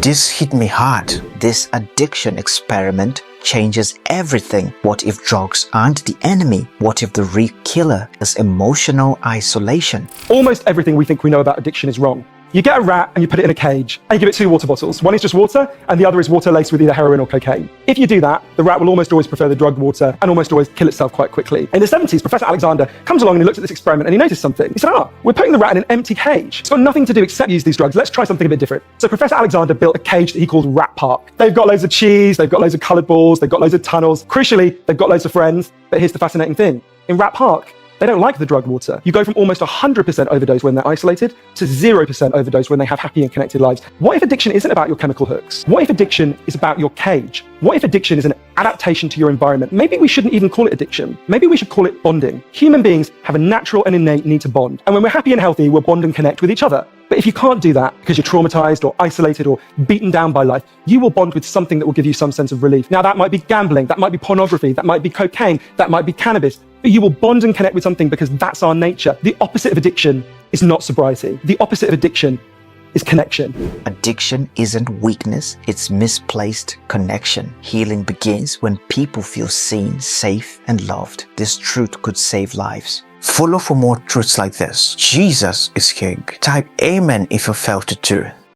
This hit me hard. This addiction experiment changes everything. What if drugs aren't the enemy? What if the real killer is emotional isolation? Almost everything we think we know about addiction is wrong. You get a rat and you put it in a cage and you give it 2 water bottles. One is just water and the other is water laced with either heroin or cocaine. If you do that, the rat will almost always prefer the drugged water and almost always kill itself quite quickly. In the 70s, Professor Alexander comes along and he looks at this experiment and he noticed something. He said, we're putting the rat in an empty cage. It's got nothing to do except use these drugs. Let's try something a bit different. So Professor Alexander built a cage that he called Rat Park. They've got loads of cheese, they've got loads of coloured balls, they've got loads of tunnels. Crucially, they've got loads of friends. But here's the fascinating thing. In Rat Park, they don't like the drugged water. You go from almost 100% overdose when they're isolated to 0% overdose when they have happy and connected lives. What if addiction isn't about your chemical hooks? What if addiction is about your cage? What if addiction is an adaptation to your environment? Maybe we shouldn't even call it addiction. Maybe we should call it bonding. Human beings have a natural and innate need to bond. And when we're happy and healthy, we'll bond and connect with each other. But if you can't do that because you're traumatized or isolated or beaten down by life, you will bond with something that will give you some sense of relief. Now, that might be gambling, that might be pornography, that might be cocaine, that might be cannabis. But you will bond and connect with something because that's our nature. The opposite of addiction is not sobriety. The opposite of addiction is connection. Addiction isn't weakness, it's misplaced connection. Healing begins when people feel seen, safe, and loved. This truth could save lives. Follow for more truths like this. Jesus is King. Type Amen if you felt it too.